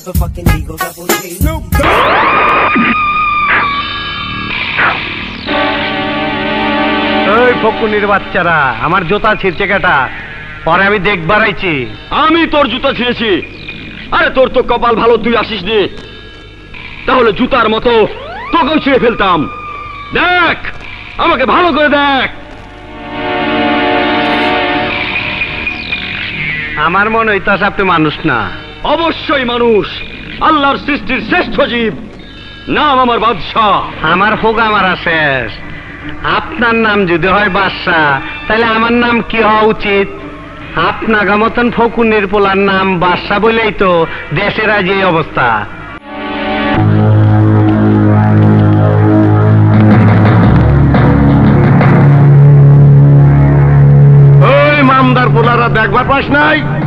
ওই ফকুনির বাচ্চারা আমার জুতা ছিঁড়ছে কেটা? পরে আমি দেখবার আইছি। আমি তোর জুতা ছিঁড়েছি? আরে তোর তো কপাল ভালো, তুই আসিস নি, তাহলে জুতার মতো তোকেও ছিঁড়ে ফেলতাম। দেখ, আমাকে ভালো করে দেখ। আমার মনে হইতাছে আপনি মানুষ না। অবশ্যই মানুষ, আল্লাহর সৃষ্টির শ্রেষ্ঠ জীব, নাম আমার বাদশাহ। আমার হোগা মারা শেষ। আপনার নাম যদি হয় বাদশাহ, তাহলে আমার নাম কি হওয়া উচিত? আপনার মতন ফকুনের পোলার নাম বাদশাহ বলেই তো দেশের আজ এই অবস্থা। ওই মামদার পোলারা দেখবার পাস নাই?